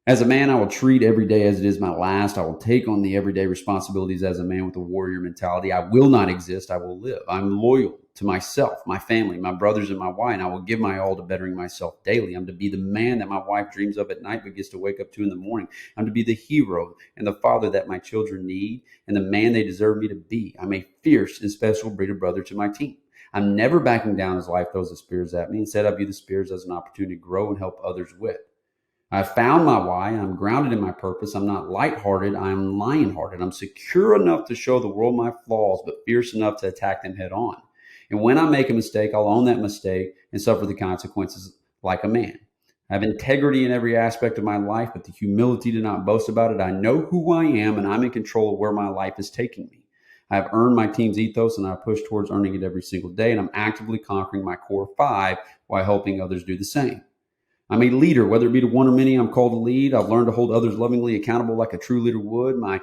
As a man, I will treat every day as it is my last. I will take on the everyday responsibilities as a man with a warrior mentality. I will not exist. I will live. I'm loyal to myself, my family, my brothers, and my wife, and I will give my all to bettering myself daily. I'm to be the man that my wife dreams of at night but gets to wake up to in the morning. I'm to be the hero and the father that my children need and the man they deserve me to be. I'm a fierce and special breed of brother to my team. I'm never backing down as life throws the spears at me. Instead, I view the spears as an opportunity to grow and help others with. I found my why. I'm grounded in my purpose. I'm not lighthearted. I'm lionhearted. I'm secure enough to show the world my flaws, but fierce enough to attack them head on. And when I make a mistake, I'll own that mistake and suffer the consequences like a man. I have integrity in every aspect of my life, but the humility to not boast about it. I know who I am, and I'm in control of where my life is taking me. I have earned my team's ethos, and I push towards earning it every single day, and I'm actively conquering my core 5 while helping others do the same. I'm a leader, whether it be to one or many, I'm called to lead. I've learned to hold others lovingly accountable like a true leader would. My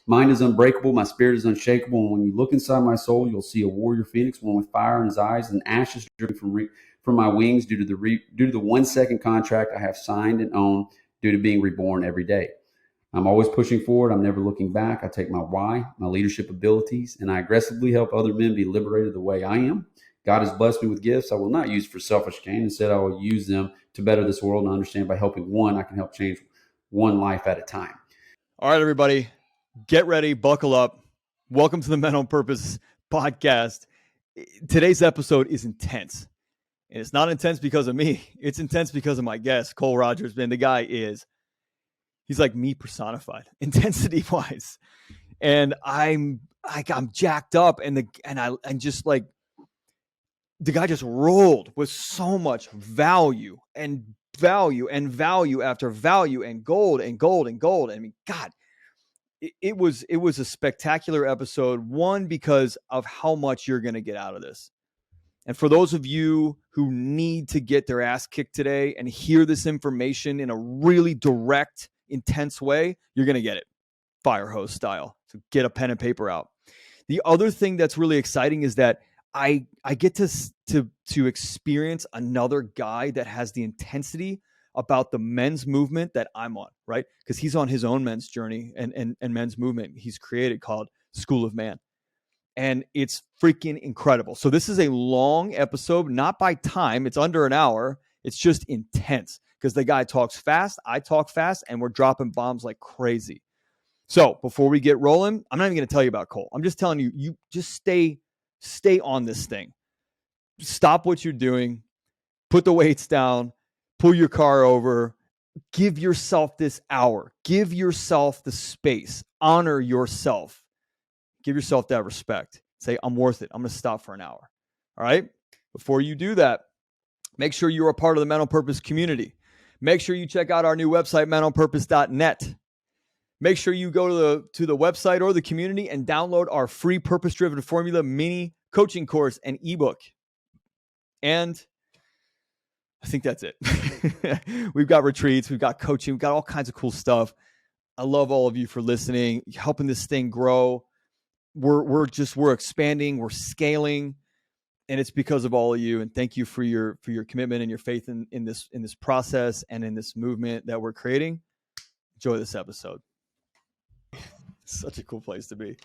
mind is unbreakable. My spirit is unshakable. And when you look inside my soul, you'll see a warrior phoenix, one with fire in his eyes and ashes dripping from my wings due to the 1 second contract I have signed and owned due to being reborn every day. I'm always pushing forward. I'm never looking back. I take my why, my leadership abilities, and I aggressively help other men be liberated the way I am. God has blessed me with gifts I will not use for selfish gain. Instead, I will use them to better this world and understand by helping one, I can help change one life at a time. All right, everybody, get ready, buckle up. Welcome to the Men on Purpose podcast. Today's episode is intense. And it's not intense because of me. It's intense because of my guest, Cole Rodgers. Man, the guy he's like me personified, intensity-wise. And I'm jacked up, and just like, the guy just rolled with so much value and value and value after value and gold and gold and gold. I mean, God, it was a spectacular episode. One, because of how much you're going to get out of this. And for those of you who need to get their ass kicked today and hear this information in a really direct, intense way, you're going to get it fire hose style. So get a pen and paper out. The other thing that's really exciting is that I get to experience another guy that has the intensity about the men's movement that I'm on, right? Because he's on his own men's journey and men's movement he's created called School of Man. And it's freaking incredible. So this is a long episode, not by time. It's under an hour. It's just intense because the guy talks fast. I talk fast, and we're dropping bombs like crazy. So before we get rolling, I'm not even going to tell you about Cole. I'm just telling you, you just stay on this thing. Stop what you're doing. Put the weights down. Pull your car over. Give yourself this hour. Give yourself the space. Honor yourself. Give yourself that respect. Say, I'm worth it. I'm going to stop for an hour. All right? Before you do that, make sure you're a part of the Men on Purpose community. Make sure you check out our new website, menonpurpose.net. Make sure you go to the website or the community and download our free purpose-driven formula mini coaching course and ebook. And I think that's it. We've got retreats, we've got coaching, we've got all kinds of cool stuff. I love all of you for listening, helping this thing grow. We're expanding, we're scaling, and it's because of all of you. And thank you for your commitment and your faith in this process and in this movement that we're creating. Enjoy this episode. Such a cool place to be.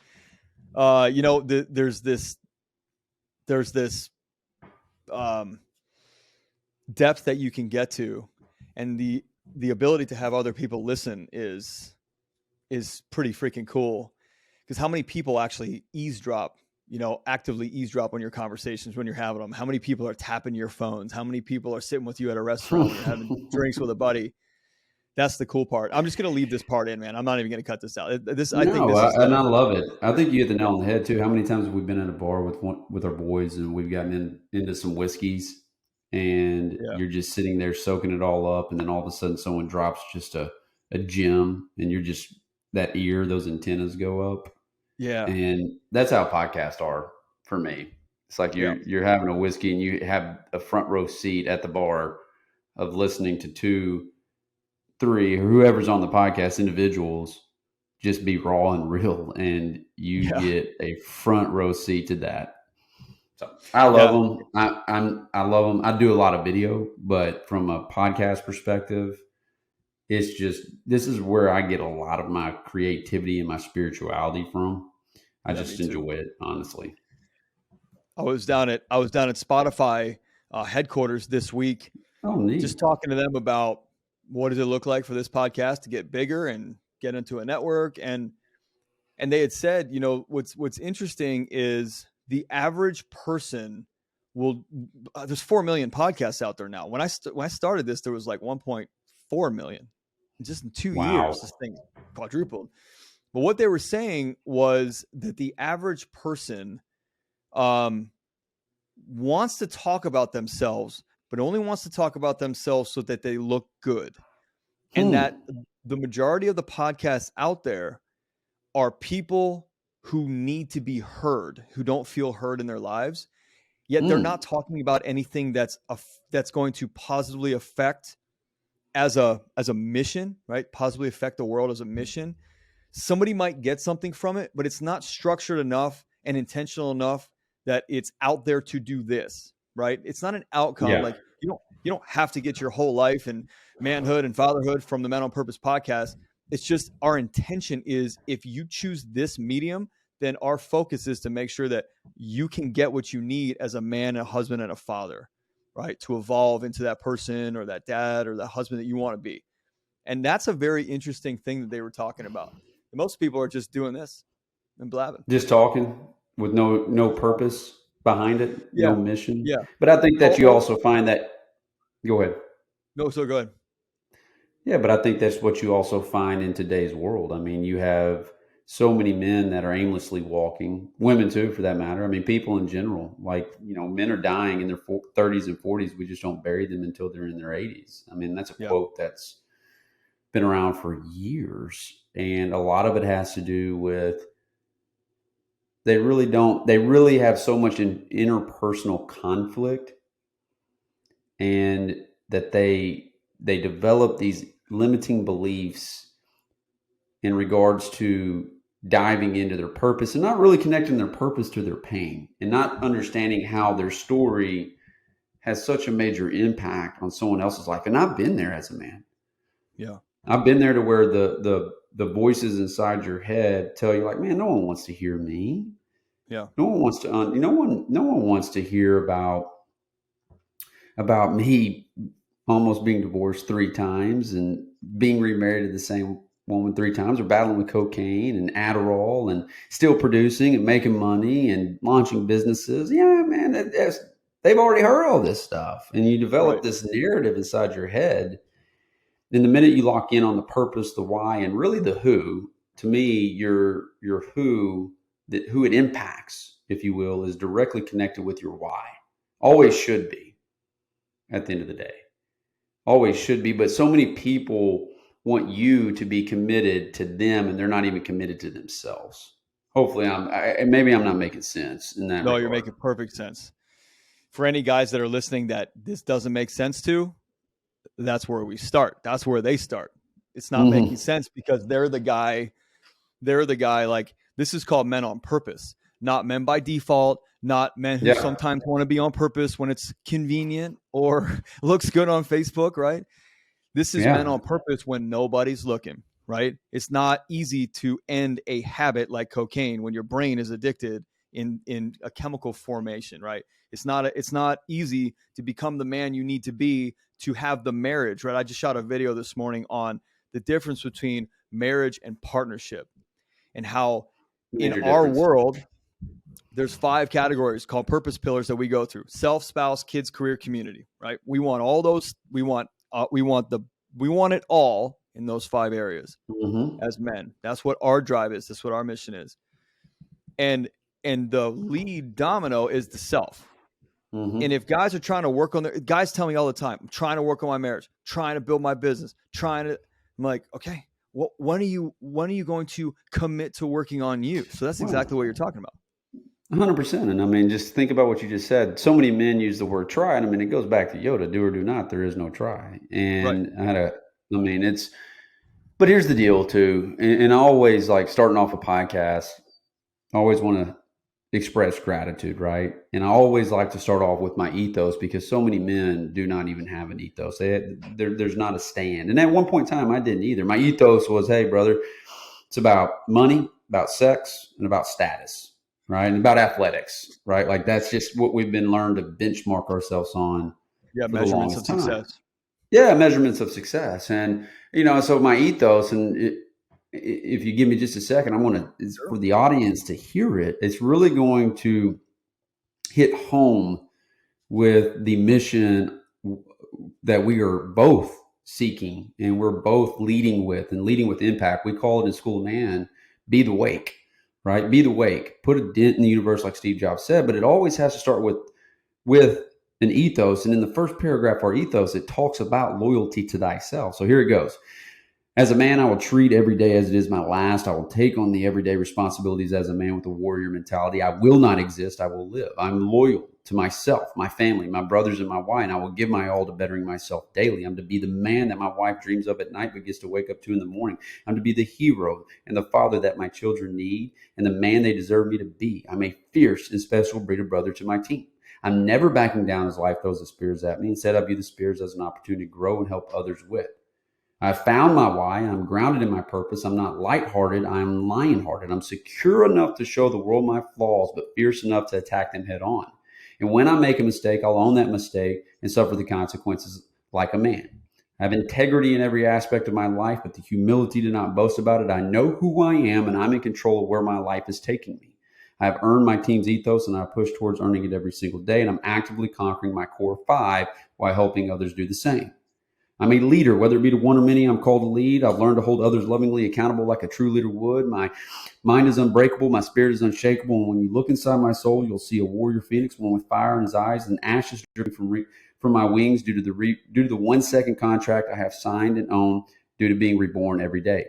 There's this depth that you can get to, and the ability to have other people listen is pretty freaking cool. Because how many people actually actively eavesdrop on your conversations when you're having them? How many people are tapping your phones? How many people are sitting with you at a restaurant when you're having drinks with a buddy? That's the cool part. I'm just going to leave this part in, man. I'm not even going to cut this out. I love it. I think you hit the nail on the head too. How many times have we been in a bar with our boys and we've gotten into some whiskeys and you're just sitting there soaking it all up, and then all of a sudden someone drops just a gem, and you're just those antennas go up. Yeah. And that's how podcasts are for me. It's like you're having a whiskey and you have a front row seat at the bar of listening to 2, 3, whoever's on the podcast, individuals, just be raw and real, and you get a front row seat to that. So I love them. I love them. I do a lot of video, but from a podcast perspective, it's just, this is where I get a lot of my creativity and my spirituality from. I Yeah, me just too. enjoy it, honestly. I was down at Spotify headquarters this week, Oh, just neat. talking to them about what does it look like for this podcast to get bigger and get into a network. And they had said, what's interesting is the average person will. There's 4 million podcasts out there now. When I started this, there was like 1.4 million. Just in 2 years, Wow. this thing quadrupled. But what they were saying was that the average person um, wants to talk about themselves, but only wants to talk about themselves so that they look good. And that Hmm. the majority of the podcasts out there are people who need to be heard, who don't feel heard in their lives, yet they're not Hmm. talking about anything that's going to positively affect as a mission, right? Positively affect the world as a mission. Somebody might get something from it, but it's not structured enough and intentional enough that it's out there to do this, right? It's not an outcome. Yeah. Like you don't have to get your whole life and manhood and fatherhood from the Men on Purpose podcast. It's just our intention is if you choose this medium, then our focus is to make sure that you can get what you need as a man, a husband, and a father, right? To evolve into that person or that dad or that husband that you want to be. And that's a very interesting thing that they were talking about. Most people are just doing this and blabbing. Just talking with no purpose behind it, Yeah. no mission. Yeah. But I think that you Oh, also find that, go ahead. no, so good. Yeah, but I think that's what you also find in today's world. I mean, you have so many men that are aimlessly walking, women too, for that matter. I mean, people in general, like, men are dying in their 30s and 40s. We just don't bury them until they're in their 80s. I mean, that's a Yeah. quote that's been around for years. And a lot of it has to do with they really have so much interpersonal conflict, and that they develop these limiting beliefs in regards to diving into their purpose and not really connecting their purpose to their pain, and not understanding how their story has such a major impact on someone else's life. And I've been there as a man. Yeah. I've been there to where the voices inside your head tell you, like, man, no one wants to hear me. Yeah. No one wants to no one wants to hear about me almost being divorced 3 times and being remarried to the same woman 3 times, or battling with cocaine and Adderall and still producing and making money and launching businesses. Yeah, man, they've already heard all this stuff, and you develop Right. this narrative inside your head. And the minute you lock in on the purpose, the why, and really the who, to me, your who, that who it impacts, if you will, is directly connected with your why. Always should be, at the end of the day. Always should be. But so many people want you to be committed to them, and they're not even committed to themselves. Hopefully, maybe I'm not making sense in that No, you're regard. making perfect sense. For any guys that are listening that this doesn't make sense to, that's where we start. That's where they start. It's not making Hmm. sense because they're the guy like this is called men on purpose, not men by default, not men who Yeah, sometimes want to be on purpose when it's convenient or looks good on Facebook, right? This is men yeah, on purpose when nobody's looking, right? It's not easy to end a habit like cocaine when your brain is addicted in a chemical formation, right? It's not easy to become the man you need to be to have the marriage, right? I just shot a video this morning on the difference between marriage and partnership and how in major our difference. world there's 5 categories called purpose pillars that we go through: self, spouse, kids, career, community, right? We want all those. We want it all in those 5 areas Hmm. as men. That's what our drive is. That's what our mission is. And the lead domino is the self. And Hmm. if guys are trying to work on their guys tell me all the time, I'm trying to work on my marriage, trying to build my business, I'm like, okay, when are you going to commit to working on you? So that's Well, exactly what you're talking about. 100%. And I mean, just think about what you just said. So many men use the word try. And I mean, it goes back to Yoda: do or do not, there is no try. Right. And I mean, but here's the deal too. And I always, like, starting off a podcast, I always want to express gratitude, right? And I always like to start off with my ethos because so many men do not even have an ethos. There's not a stand. And at one point in time, I didn't either. My ethos was, hey, brother, it's about money, about sex, and about status, right? And about athletics, right? Like that's just what we've been learned to benchmark ourselves on Yeah, for the measurements of longest time. success. Yeah, measurements of success. And, so my ethos, and if you give me just a second, I want to, for the audience to hear it, it's really going to hit home with the mission that we are both seeking and we're both leading with impact. We call it in School of Man, be the wake, right? Be the wake, put a dent in the universe, like Steve Jobs said, but it always has to start with an ethos. And in the first paragraph of our ethos, it talks about loyalty to thyself. So here it goes. As a man, I will treat every day as it is my last. I will take on the everyday responsibilities as a man with a warrior mentality. I will not exist. I will live. I'm loyal to myself, my family, my brothers, and my wife, and I will give my all to bettering myself daily. I'm to be the man that my wife dreams of at night but gets to wake up to in the morning. I'm to be the hero and the father that my children need and the man they deserve me to be. I'm a fierce and special breed of brother to my team. I'm never backing down as life throws the spears at me. Instead, I view the spears as an opportunity to grow and help others with. I found my why. I'm grounded in my purpose. I'm not lighthearted. I'm lionhearted. I'm secure enough to show the world my flaws, but fierce enough to attack them head on. And when I make a mistake, I'll own that mistake and suffer the consequences like a man. I have integrity in every aspect of my life, but the humility to not boast about it. I know who I am, and I'm in control of where my life is taking me. I have earned my team's ethos, and I push towards earning it every single day, and I'm actively conquering my core 5 while helping others do the same. I'm a leader, whether it be to one or many, I'm called to lead. I've learned to hold others lovingly accountable like a true leader would. My mind is unbreakable. My spirit is unshakable. And when you look inside my soul, you'll see a warrior phoenix, one with fire in his eyes and ashes dripping from my wings due to the 1 second contract I have signed and owned due to being reborn every day.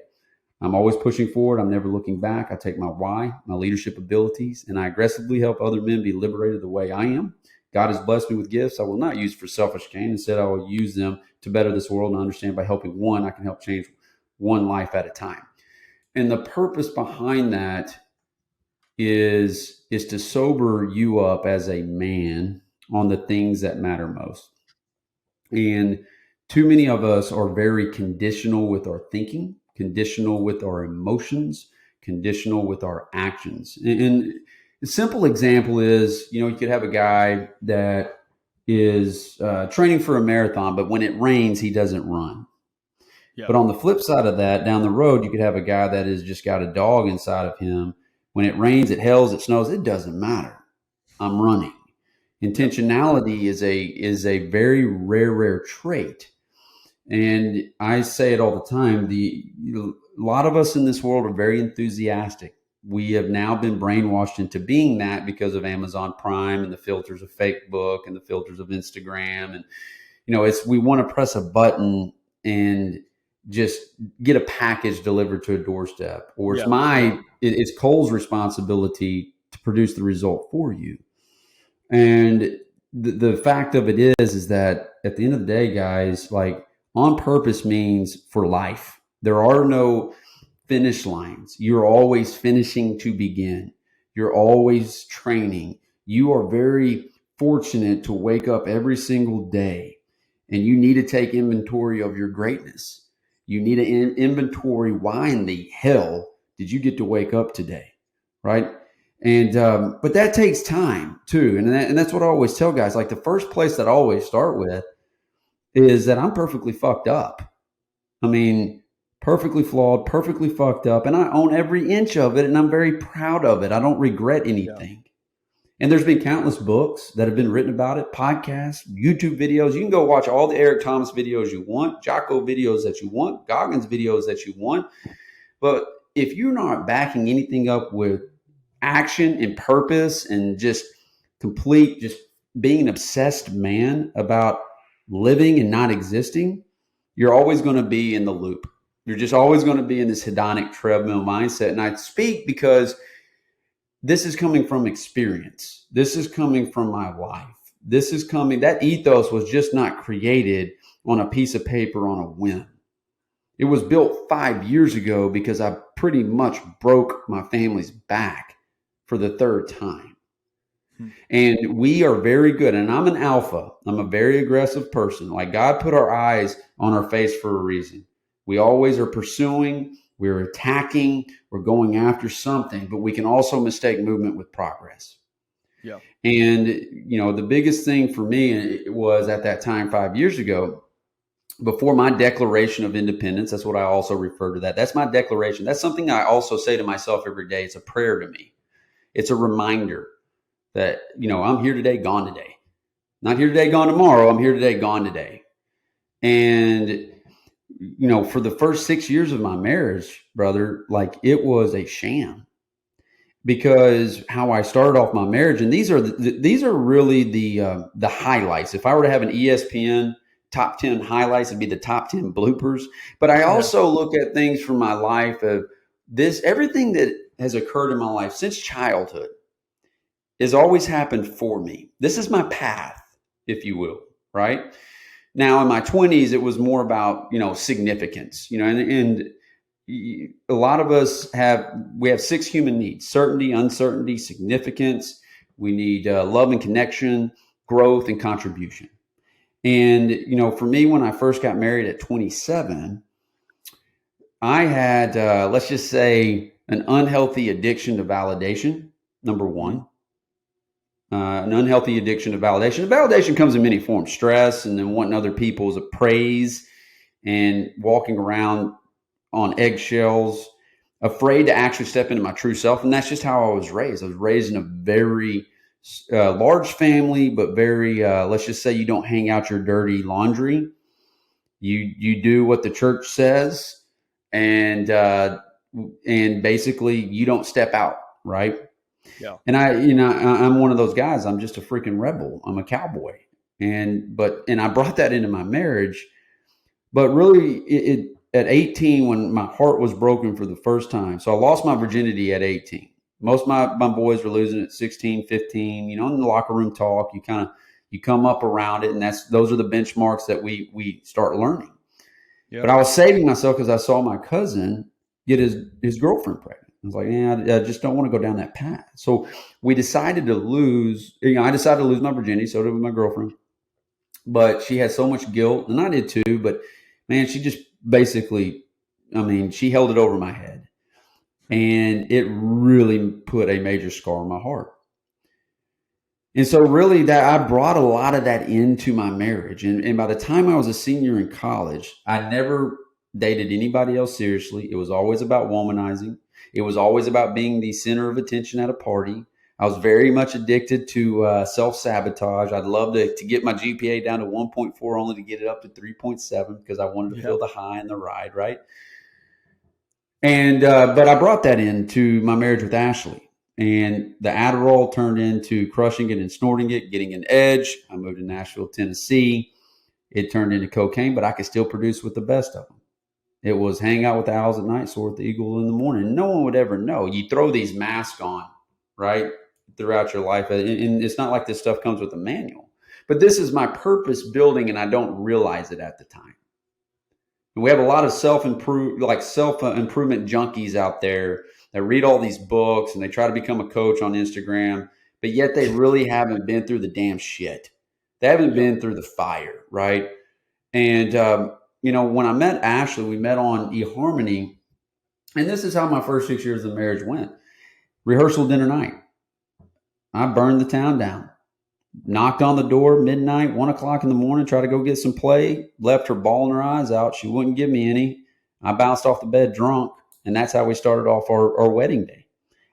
I'm always pushing forward. I'm never looking back. I take my why, my leadership abilities, and I aggressively help other men be liberated the way I am. God has blessed me with gifts I will not use for selfish gain. Instead, I will use them to better this world and understand by helping one, I can help change one life at a time. And the purpose behind that is to sober you up as a man on the things that matter most. And too many of us are very conditional with our thinking, conditional with our emotions, conditional with our actions. And a simple example is, you could have a guy that is training for a marathon, but when it rains, he doesn't run. Yeah. But on the flip side of that, down the road, you could have a guy that has just got a dog inside of him. When it rains, it hails, it snows, it doesn't matter. I'm running. Intentionality is a very rare trait. And I say it all the time. A lot of us in this world are very enthusiastic. We have now been brainwashed into being that because of Amazon Prime and the filters of Facebook and the filters of Instagram. And, we want to press a button and just get a package delivered to a doorstep. Or it's Cole's responsibility to produce the result for you. And the fact of it is that at the end of the day, guys, like on purpose means for life. There are no finish lines. You're always finishing to begin. You're always training. You are very fortunate to wake up every single day and you need to take inventory of your greatness. You need to inventory why in the hell did you get to wake up today, right? And but that takes time too, and that's what I always tell guys. Like the first place that I always start with is that I'm perfectly fucked up. I mean, perfectly flawed, perfectly fucked up, and I own every inch of it, and I'm very proud of it. I don't regret anything. Yeah. And there's been countless books that have been written about it, podcasts, YouTube videos. You can go watch all the Eric Thomas videos you want, Jocko videos that you want, Goggins videos that you want. But if you're not backing anything up with action and purpose and just being an obsessed man about living and not existing, you're always going to be in the loop. You're just always going to be in this hedonic treadmill mindset. And I speak because this is coming from experience. This is coming from my life. That ethos was just not created on a piece of paper on a whim. It was built 5 years ago because I pretty much broke my family's back for the third time. And we are very good. And I'm an alpha. I'm a very aggressive person. Like God put our eyes on our face for a reason. We always are pursuing, we're attacking, we're going after something, but we can also mistake movement with progress. Yeah. And, the biggest thing for me was at that time, 5 years ago, before my declaration of independence. That's what I also refer to that. That's my declaration. That's something I also say to myself every day. It's a prayer to me. It's a reminder that, I'm here today, gone today. Not here today, gone tomorrow. I'm here today, gone today. And, for the first 6 years of my marriage, brother, like it was a sham, because how I started off my marriage, and these are really the highlights. If I were to have an ESPN top 10 highlights, it'd be the top 10 bloopers. But I also look at things from my life of everything that has occurred in my life since childhood has always happened for me. This is my path, if you will, right? Now in my 20s, it was more about, significance, and a lot of us have 6 human needs: certainty, uncertainty, significance. We need love and connection, growth, and contribution. And, for me, when I first got married at 27, I had, let's just say, an unhealthy addiction to validation, number one. An unhealthy addiction to validation. Validation comes in many forms: stress, and then wanting other people's praise, and walking around on eggshells, afraid to actually step into my true self. And that's just how I was raised. I was raised in a very large family, but very, let's just say, you don't hang out your dirty laundry. You do what the church says, and basically you don't step out, right? Yeah. And I'm one of those guys. I'm just a freaking rebel. I'm a cowboy, and I brought that into my marriage. But really, it at 18, when my heart was broken for the first time. So I lost my virginity at 18. Most of my boys were losing at 16, 15. In the locker room talk, you come up around it, and those are the benchmarks that we start learning. Yeah. But I was saving myself because I saw my cousin get his girlfriend pregnant. I was like, I just don't want to go down that path. So we decided to lose. I decided to lose my virginity. So did my girlfriend. But she had so much guilt, and I did too. But man, she just basically, she held it over my head, and it really put a major scar on my heart. And so really that I brought a lot of that into my marriage. And by the time I was a senior in college, I never dated anybody else seriously. It was always about womanizing. It was always about being the center of attention at a party. I was very much addicted to self-sabotage. I'd love to get my GPA down to 1.4 only to get it up to 3.7 because I wanted to feel the high and the ride, right? And but I brought that into my marriage with Ashley. And the Adderall turned into crushing it and snorting it, getting an edge. I moved to Nashville, Tennessee. It turned into cocaine, but I could still produce with the best of them. It was hang out with the owls at night, soar with the eagle in the morning. No one would ever know. You throw these masks on, right, throughout your life. And it's not like this stuff comes with a manual. But this is my purpose building, and I don't realize it at the time. And we have a lot of self-improvement junkies out there that read all these books, and they try to become a coach on Instagram, but yet they really haven't been through the damn shit. They haven't been through the fire, right? And, when I met Ashley, we met on eHarmony, and this is how my first 6 years of marriage went. Rehearsal dinner night. I burned the town down. Knocked on the door midnight, 1 o'clock in the morning, tried to go get some play, left her bawling her eyes out. She wouldn't give me any. I bounced off the bed drunk, and that's how we started off our wedding day.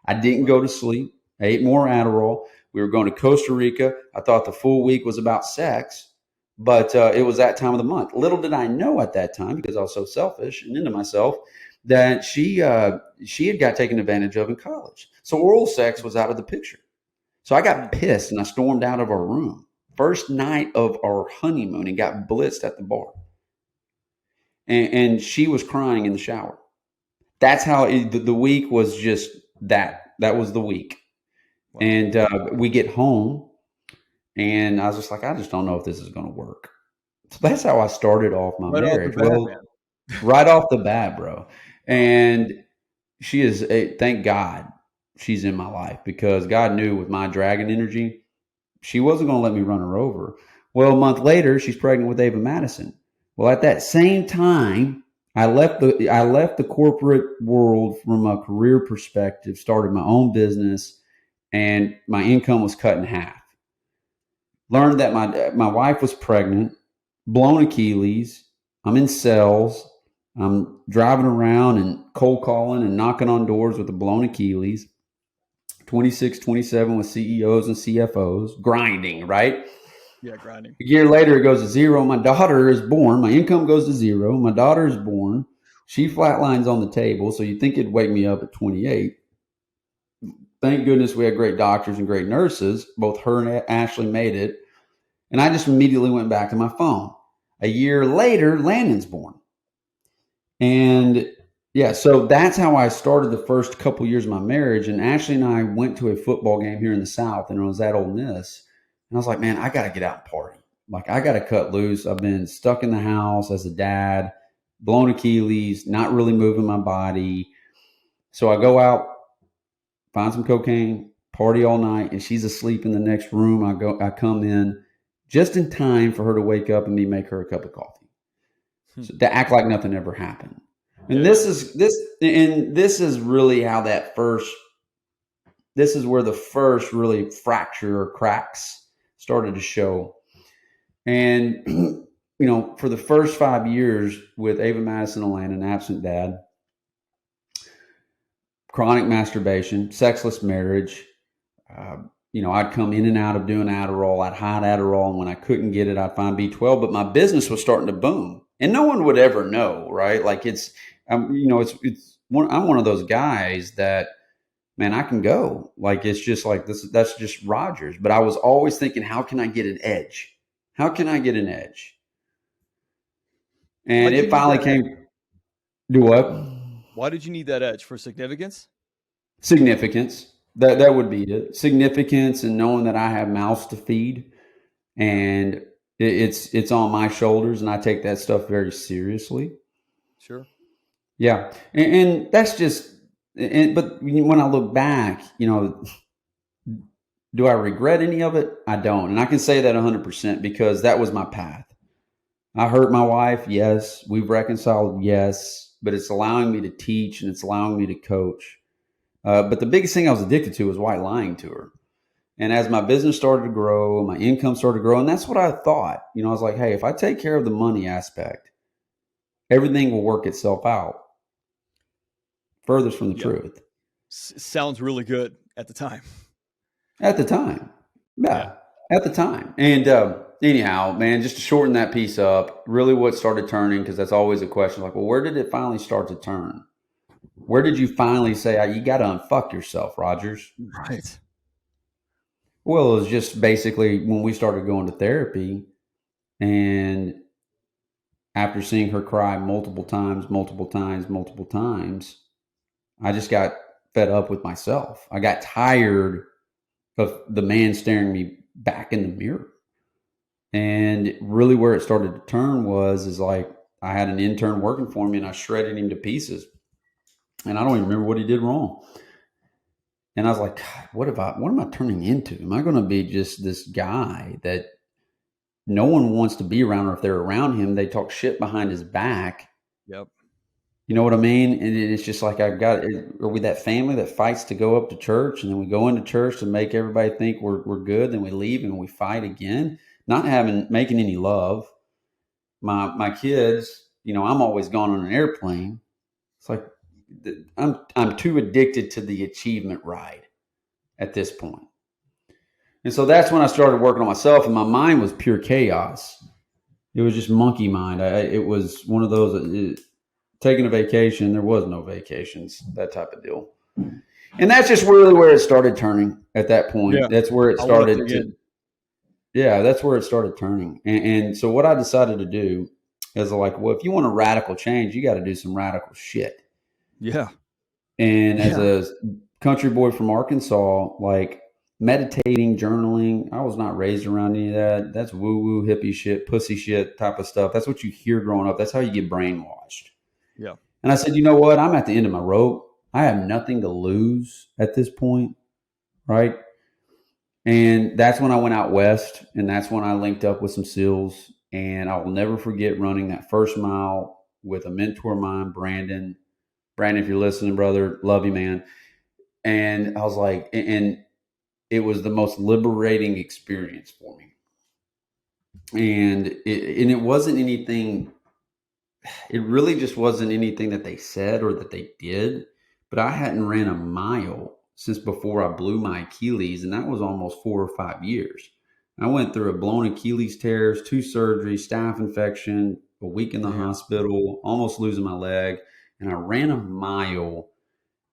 I didn't go to sleep. I ate more Adderall. We were going to Costa Rica. I thought the full week was about sex, but it was that time of the month. Little did I know at that time, because I was so selfish and into myself, that she had got taken advantage of in college. So oral sex was out of the picture. So I got pissed, and I stormed out of our room. First night of our honeymoon, and got blitzed at the bar. And she was crying in the shower. That's how the week was. Just that was the week. Wow. And we get home, and I was just like, I just don't know if this is going to work. So that's how I started off my marriage. Right off the bat, bro. And she is thank God. she's in my life, because God knew with my dragon energy, she wasn't going to let me run her over. Well, a month later, she's pregnant with Ava Madison. Well, at that same time, I left the corporate world from a career perspective, started my own business, and my income was cut in half. Learned that my wife was pregnant, blown Achilles. I'm in sales. I'm driving around and cold calling and knocking on doors with a blown Achilles. 26, 27 with CEOs and CFOs, grinding, right? Yeah, grinding. A year later, it goes to zero. My daughter is born. My income goes to zero. My daughter is born. She flatlines on the table. So you'd think it'd wake me up at 28. Thank goodness we had great doctors and great nurses. Both her and Ashley made it. And I just immediately went back to my phone. A year later, Landon's born. And yeah, so that's how I started the first couple years of my marriage. And Ashley and I went to a football game here in the South, and it was at Ole Miss. And I was like, man, I got to get out and party. Like, I got to cut loose. I've been stuck in the house as a dad, blown Achilles, not really moving my body. So I go out, find some cocaine, party all night, and she's asleep in the next room. I come in just in time for her to wake up and me make her a cup of coffee. So to act like nothing ever happened. And this is really how this is where the first really fracture or cracks started to show. And for the first 5 years with Ava Madison and Landon, absent dad, chronic masturbation, sexless marriage. I'd come in and out of doing Adderall. I'd hide Adderall, and when I couldn't get it, I'd find B12. But my business was starting to boom, and no one would ever know, right? Like I'm one of those guys that, man, I can go. Like, it's just like this. That's just Rodgers. But I was always thinking, how can I get an edge? How can I get an edge? And it finally came. Do what? Why did you need that edge? For significance? Significance. That would be it. Significance, and knowing that I have mouths to feed, and it's on my shoulders, and I take that stuff very seriously. Sure. Yeah, and that's just. But when I look back, do I regret any of it? I don't, and I can say that 100% because that was my path. I hurt my wife, yes. We've reconciled, yes. But it's allowing me to teach, and it's allowing me to coach. But the biggest thing I was addicted to was white lying to her. And as my business started to grow, my income started to grow, and that's what I thought. I was like, hey, if I take care of the money aspect, everything will work itself out. Furthest from the truth. Sounds really good at the time. At the time. Yeah. At the time. And anyhow, man, just to shorten that piece up, really what started turning, because that's always a question, like, well, where did it finally start to turn? Where did you finally say, you got to unfuck yourself, Rodgers? Right. Well, it was just basically when we started going to therapy, and after seeing her cry multiple times, I just got fed up with myself. I got tired of the man staring me back in the mirror. And really where it started to turn is like I had an intern working for me, and I shredded him to pieces. And I don't even remember what he did wrong. And I was like, God, what am I turning into? Am I going to be just this guy that no one wants to be around, or if they're around him, they talk shit behind his back? Yep. You know what I mean? And it's just like, are we that family that fights to go up to church, and then we go into church to make everybody think we're good, then we leave and we fight again, not making any love. My kids, I'm always gone on an airplane. It's like, I'm too addicted to the achievement ride at this point. And so that's when I started working on myself, and my mind was pure chaos. It was just monkey mind. It was one of those, taking a vacation, there was no vacations, that type of deal. And that's just really where it started turning at that point. Yeah. That's where it started that's where it started turning. And so what I decided to do is like, well, if you want a radical change, you got to do some radical shit. Yeah. And as a country boy from Arkansas, like meditating, journaling, I was not raised around any of that. That's woo-woo, hippie shit, pussy shit type of stuff. That's what you hear growing up. That's how you get brainwashed. Yeah. And I said, you know what? I'm at the end of my rope. I have nothing to lose at this point, right? And that's when I went out west, and that's when I linked up with some SEALs. And I will never forget running that first mile with a mentor of mine, Brandon. Brandon, if you're listening, brother, love you, man. And I was like, and it was the most liberating experience for me. And it wasn't anything, it really just wasn't anything that they said or that they did. But I hadn't ran a mile since before I blew my Achilles, and that was almost 4 or 5 years. I went through a blown Achilles tears, 2 surgeries, staph infection, a week in the hospital, almost losing my leg. And I ran a mile.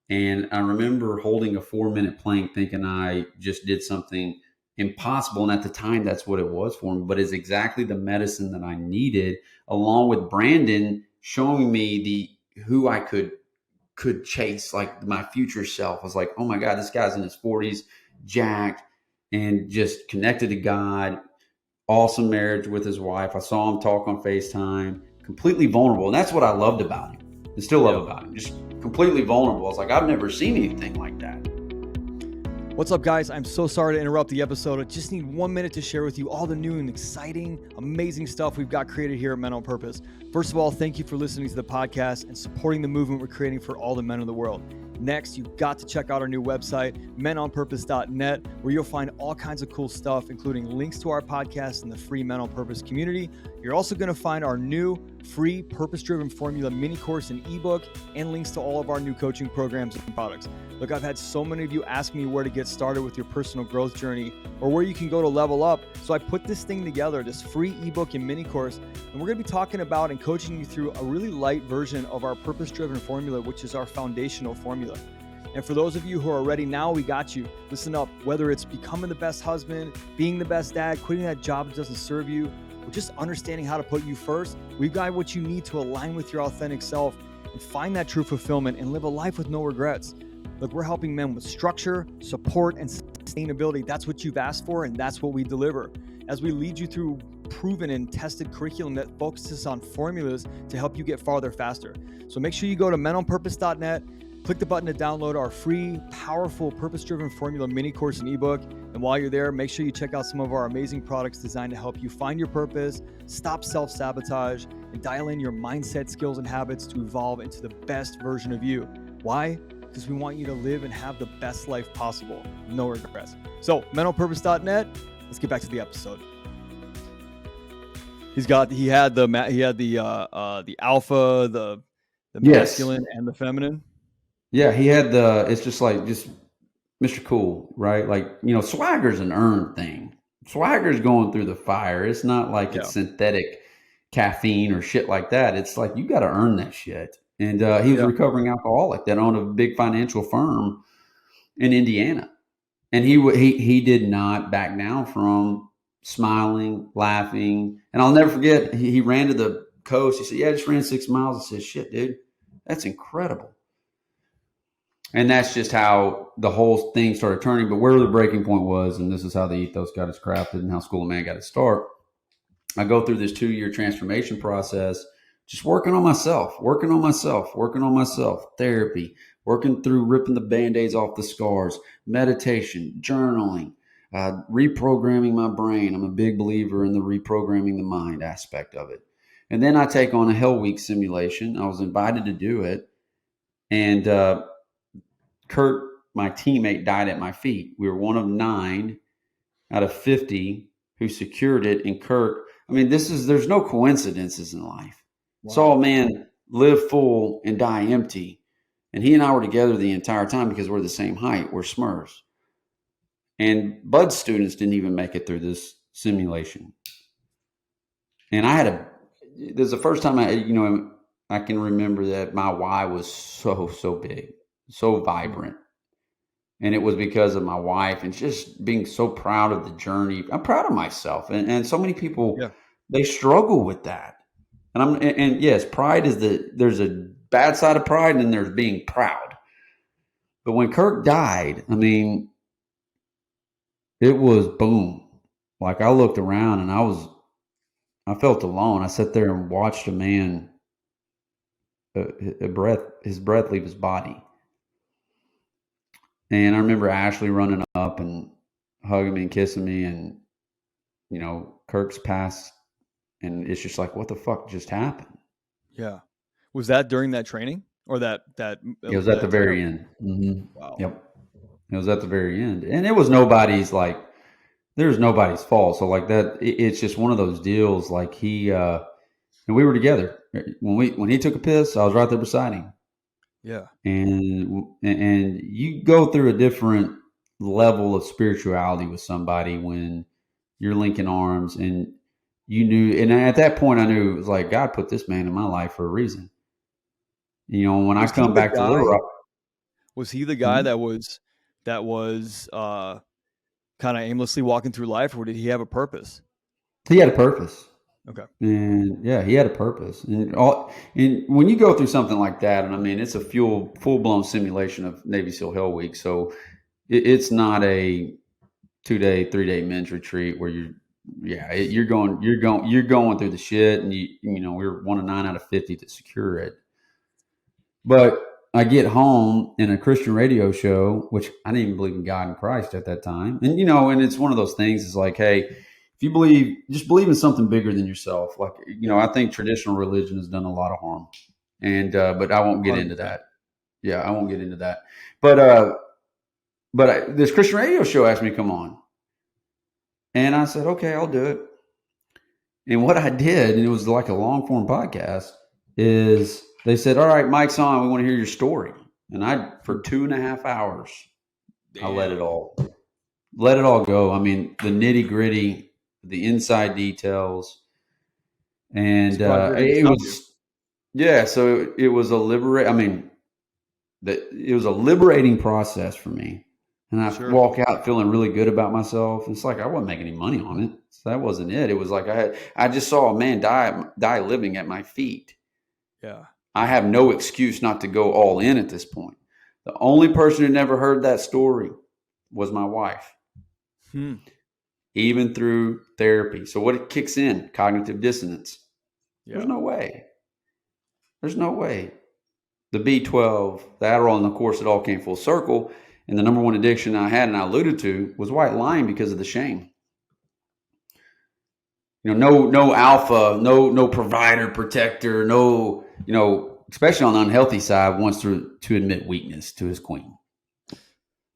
And I remember holding a 4-minute plank thinking I just did something impossible. And at the time, that's what it was for me. But it's exactly the medicine that I needed, along with Brandon showing me who I could chase, like my future self. I was like, oh my God, this guy's in his 40s, jacked, and just connected to God. Awesome marriage with his wife. I saw him talk on FaceTime, completely vulnerable. And that's what I loved about him and still love about him. Just completely vulnerable. I was like, I've never seen anything like that. What's up, guys? I'm so sorry to interrupt the episode. I just need 1 minute to share with you all the new and exciting, amazing stuff we've got created here at Men on Purpose. First of all, thank you for listening to the podcast and supporting the movement we're creating for all the men of the world. Next, you've got to check out our new website, menonpurpose.net, where you'll find all kinds of cool stuff, including links to our podcast and the free Men on Purpose community. You're also going to find our new free purpose-driven formula mini course and ebook, and links to all of our new coaching programs and products. Look, I've had so many of you ask me where to get started with your personal growth journey or where you can go to level up. So I put this thing together, this free ebook and mini course, and we're going to be talking about and coaching you through a really light version of our purpose-driven formula, which is our foundational formula. And for those of you who are ready now, we got you. Listen up, whether it's becoming the best husband, being the best dad, quitting that job that doesn't serve you, or just understanding how to put you first, we've got what you need to align with your authentic self and find that true fulfillment and live a life with no regrets. Look, we're helping men with structure, support, and sustainability. That's what you've asked for, and that's what we deliver. As we lead you through proven and tested curriculum that focuses on formulas to help you get farther faster. So make sure you go to menonpurpose.net, click the button to download our free, powerful, purpose-driven formula mini course and ebook. And while you're there, make sure you check out some of our amazing products designed to help you find your purpose, stop self-sabotage, and dial in your mindset, skills, and habits to evolve into the best version of you. Why? Because we want you to live and have the best life possible. No regrets. So, mentalpurpose.net. Let's get back to the episode. He had the alpha, the masculine, and the feminine. Yeah, he had it's just Mr. Cool, right? Like, swagger's an earned thing. Swagger's going through the fire. It's not like it's synthetic caffeine or shit like that. It's like, you got to earn that shit. And he was a recovering alcoholic that owned a big financial firm in Indiana. And he did not back down from smiling, laughing. And I'll never forget, he ran to the coast. He said, yeah, I just ran 6 miles. I said, shit, dude, that's incredible. And that's just how the whole thing started turning. But where the breaking point was, and this is how the Ethos got its crafted and how School of Man got its start, I go through this 2-year transformation process, just working on myself, therapy, working through ripping the Band-Aids off the scars, meditation, journaling, reprogramming my brain. I'm a big believer in the reprogramming the mind aspect of it. And then I take on a Hell Week simulation. I was invited to do it. And Kurt, my teammate, died at my feet. We were one of 9 out of 50 who secured it. And Kurt, I mean, there's no coincidences in life. Wow. Saw a man live full and die empty. And he and I were together the entire time because we're the same height. We're Smurfs. And Bud's students didn't even make it through this simulation. And this is the first time I can remember that my why was so big, so vibrant. And it was because of my wife and just being so proud of the journey. I'm proud of myself. And so many people, they struggle with that. And yes, pride there's a bad side of pride and then there's being proud. But when Kirk died, I mean, it was boom. Like, I looked around and I felt alone. I sat there and watched a man, his breath leave his body. And I remember Ashley running up and hugging me and kissing me, and Kirk's passed, and it's just like, what the fuck just happened? Yeah. Was that during that training or that It was at the very therapy? end. Mm-hmm. Wow. Yep. It was at the very end, and it was nobody's there's nobody's fault. So like that, it's just one of those deals. Like and we were together when he took a piss. I was right there beside him, Yeah. and you go through a different level of spirituality with somebody when you're linking arms, and you knew. And at that point, I knew it was like God put this man in my life for a reason. When I Was he come the back to Little guy? Rock, Was he the guy hmm, that was kind of aimlessly walking through life, or did he have a purpose? he had a purpose. Okay. And yeah, he had a purpose. And when you go through something like that, and I mean, it's a full blown simulation of Navy SEAL Hell Week. So it's not a 2-day, 3-day men's retreat where you're going through the shit, and we're 1 of 9 out of 50 to secure it. But I get home in a Christian radio show, which I didn't even believe in God and Christ at that time. And, and it's one of those things. It's like, hey, if you believe, just believe in something bigger than yourself. Like, I think traditional religion has done a lot of harm. And, but I won't get into 100%. that. Yeah, I won't get into that. But this Christian radio show asked me to come on. And I said, okay, I'll do it. And what I did, and it was like a long form podcast, is they said, all right, Mike's on. We want to hear your story. And for 2.5 hours, I let it all go. I mean, the nitty gritty, the inside details. And It's probably where he it found you. was, yeah. So it was it was a liberating process for me. And I Sure. walk out feeling really good about myself. It's like I wasn't making any money on it. So that wasn't it. It was like I just saw a man die living at my feet. Yeah. I have no excuse not to go all in at this point. The only person who never heard that story was my wife, even through therapy. So what it kicks in? Cognitive dissonance. Yeah. There's no way. There's no way. The B12, the Adderall, and of course it all came full circle. And the number one addiction I had, and I alluded to, was white lying because of the shame. No alpha, no provider, protector, no, especially on the unhealthy side, wants to admit weakness to his queen.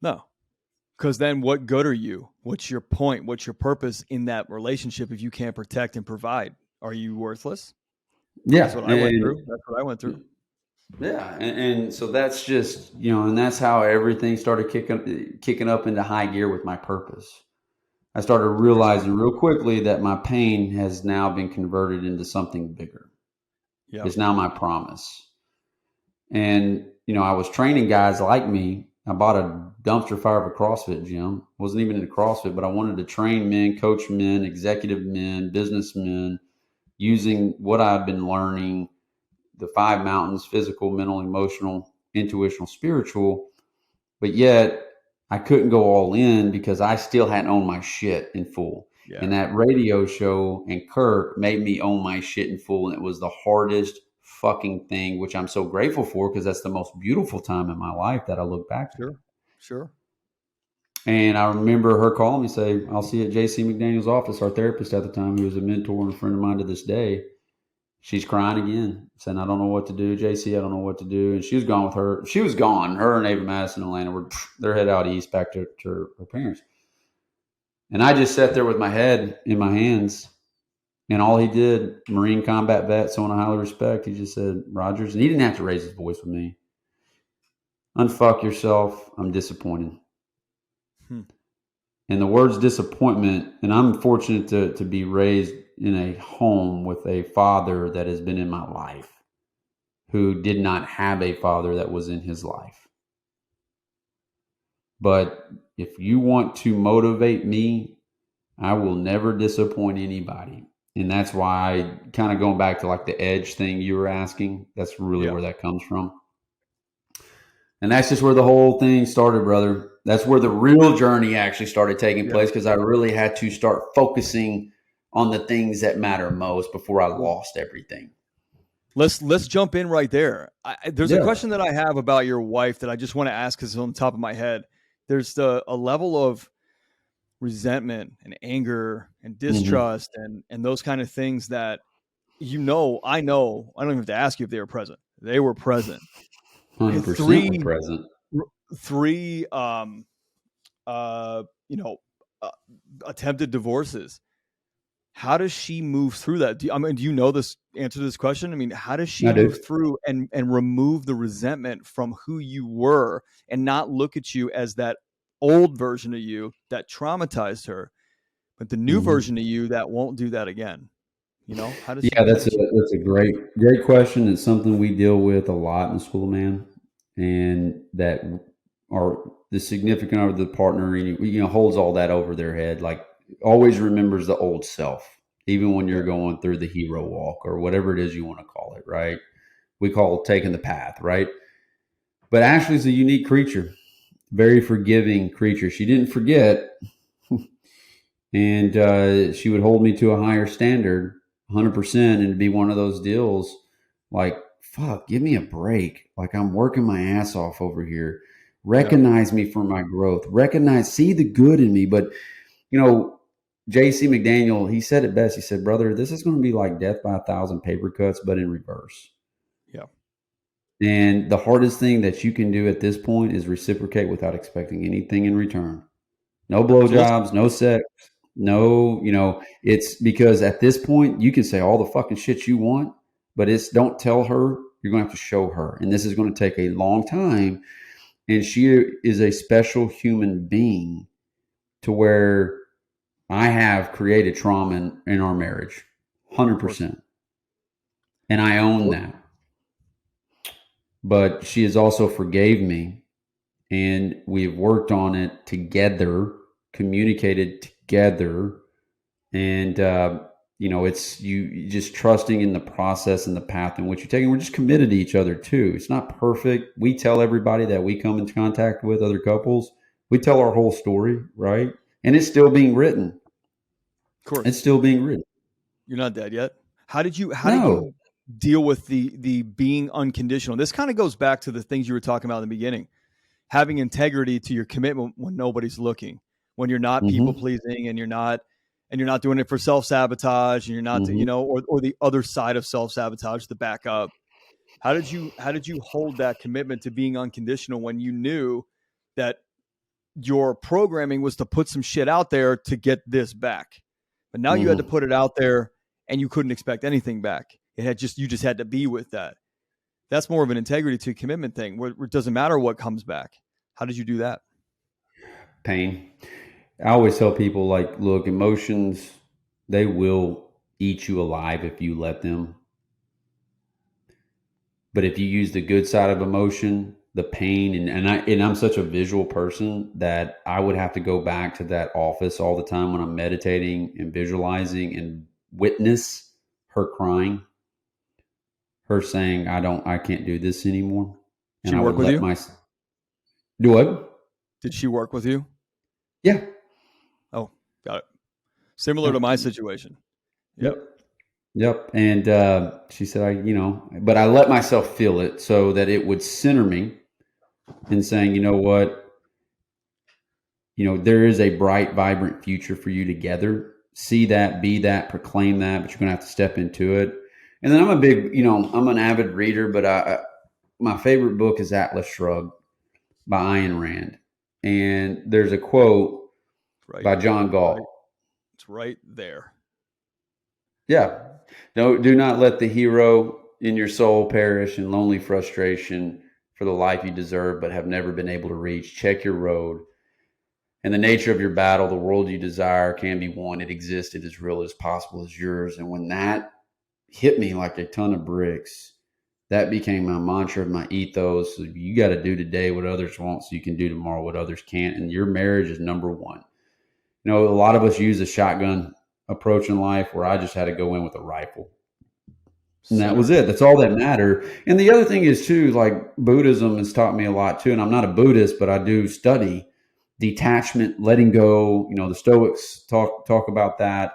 No, because then what good are you? What's your point? What's your purpose in that relationship if you can't protect and provide? Are you worthless? Yeah, That's what I went through. That's what I went through. Yeah, and so that's just and that's how everything started kicking up into high gear with my purpose. I started realizing real quickly that my pain has now been converted into something bigger. Yeah. It's now my promise. And, I was training guys like me. I bought a dumpster fire of a CrossFit gym. Wasn't even into CrossFit, but I wanted to train men, coach men, executive men, businessmen, using what I've been learning, the 5 mountains: physical, mental, emotional, intuitional, spiritual. But yet I couldn't go all in because I still hadn't owned my shit in full. Yeah. And that radio show and Kirk made me own my shit in full. And it was the hardest fucking thing, which I'm so grateful for because that's the most beautiful time in my life that I look back at. Sure. And I remember her calling me, say, I'll see you at JC McDaniel's office, our therapist at the time, who was a mentor and a friend of mine to this day. She's crying again, saying, I don't know what to do, JC, I don't know what to do. And she was gone with her. She was gone. Her and Ava Madison and Atlanta they're head out east back to her parents. And I just sat there with my head in my hands. And all he did, Marine combat vet, someone I highly respect, he just said, Rodgers, and he didn't have to raise his voice with me. Unfuck yourself. I'm disappointed. And the words disappointment, and I'm fortunate to be raised in a home with a father that has been in my life who did not have a father that was in his life. But if you want to motivate me, I will never disappoint anybody. And that's why I kind of going back to like the edge thing you were asking. That's really where that comes from. And that's just where the whole thing started, brother. That's where the real journey actually started taking place because I really had to start focusing on the things that matter most before I lost everything. Let's jump in right there. There's a question that I have about your wife that I just want to ask because it's on the top of my head. there's a level of resentment and anger and distrust and those kind of things that, I know, I don't even have to ask you if they were present. They were present. 100% were present. Three, you know, uh, attempted divorces. How does she move through that? Do you know this answer to this question? I mean, how does she move through and remove the resentment from who you were and not look at you as that old version of you that traumatized her, but the new version of you that won't do that again? How does Yeah, that's a great question. It's something we deal with a lot in School of Man, and that are the significant other, the partner, holds all that over their head, like always remembers the old self, even when you're going through the hero walk or whatever it is you want to call it, right? We call it taking the path, right? But Ashley's a unique creature, very forgiving creature. She didn't forget, and she would hold me to a higher standard, 100%, and it'd be one of those deals like, fuck, give me a break. Like, I'm working my ass off over here. Recognize me for my growth. See the good in me. But, J.C. McDaniel, he said it best. He said, brother, this is going to be like death by 1,000 paper cuts, but in reverse. Yeah. And the hardest thing that you can do at this point is reciprocate without expecting anything in return. No blowjobs, no sex. No, it's because at this point you can say all the fucking shit you want, but don't tell her. You're going to have to show her. And this is going to take a long time. And she is a special human being to where I have created trauma in our marriage, 100%. And I own that. But she has also forgave me, and we've worked on it together, communicated together. And, it's you just trusting in the process and the path in which you're taking. We're just committed to each other too. It's not perfect. We tell everybody that we come into contact with, other couples, we tell our whole story, right? And it's still being written. Of course. It's still being written. You're not dead yet. How did you deal with the being unconditional? This kind of goes back to the things you were talking about in the beginning. Having integrity to your commitment when nobody's looking, when you're not people pleasing, and you're not doing it for self-sabotage, and you're not, or the other side of self-sabotage, the backup. How did you hold that commitment to being unconditional when you knew that your programming was to put some shit out there to get this back, but now you had to put it out there and you couldn't expect anything back? You just had to be with that. That's more of an integrity to commitment thing where it doesn't matter what comes back. How did you do that? Pain. I always tell people, like, look, emotions, they will eat you alive if you let them. But if you use the good side of emotion, the pain, and I'm such a visual person that I would have to go back to that office all the time when I'm meditating and visualizing and witness her crying, her saying, I can't do this anymore. And she work with you? Do what? Did she work with you? Yeah. Oh, got it. Similar to my situation. Yep. And she said, but I let myself feel it so that it would center me in saying, you know what, there is a bright, vibrant future for you together. See that, be that, proclaim that, but you're going to have to step into it. And then I'm I'm an avid reader, but my favorite book is Atlas Shrugged by Ayn Rand. And there's a quote by John Gall. It's right there. Yeah. Do not let the hero in your soul perish in lonely frustration for the life you deserve but have never been able to reach. Check your road. And the nature of your battle, the world you desire, can be won. It exists. It is real as possible as yours. And when that hit me like a ton of bricks, that became my mantra, my ethos. You got to do today what others won't so you can do tomorrow what others can't. And your marriage is number one. A lot of us use a shotgun approach in life where I just had to go in with a rifle. And that was it. That's all that mattered. And the other thing is too, like, Buddhism has taught me a lot too. And I'm not a Buddhist, but I do study detachment, letting go. The Stoics talk about that,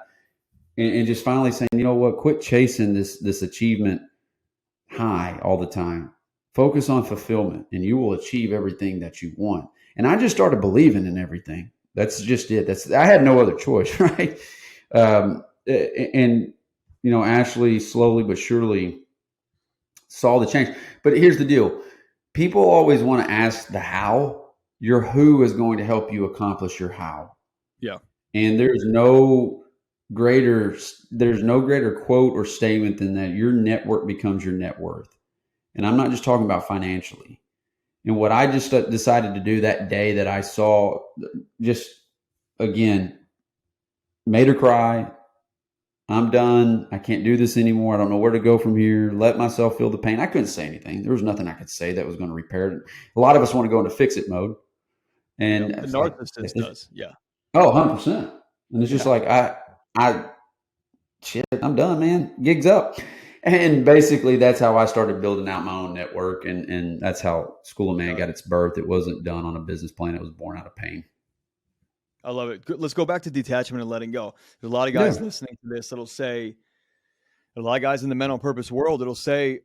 and just finally saying, you know what, quit chasing this achievement high all the time. Focus on fulfillment, and you will achieve everything that you want. And I just started believing in everything. That's just it. I had no other choice, right? And Ashley slowly but surely saw the change. But here's the deal: people always want to ask the how. Your who is going to help you accomplish your how. Yeah. And there's no greater quote or statement than that. Your network becomes your net worth. And I'm not just talking about financially. And what I just decided to do that day that I saw, just again, made her cry. I'm done. I can't do this anymore. I don't know where to go from here. Let myself feel the pain. I couldn't say anything. There was nothing I could say that was going to repair it. A lot of us want to go into fix it mode. And The it's like, narcissist does. Yeah. oh, 100%. And it's just like, shit, I'm done, man. Gig's up. And basically that's how I started building out my own network. And that's how School of Man got its birth. It wasn't done on a business plan. It was born out of pain. I love it. Let's go back to detachment and letting go. There's a lot of guys listening to this that'll say, a lot of guys in the mental purpose world, it'll say,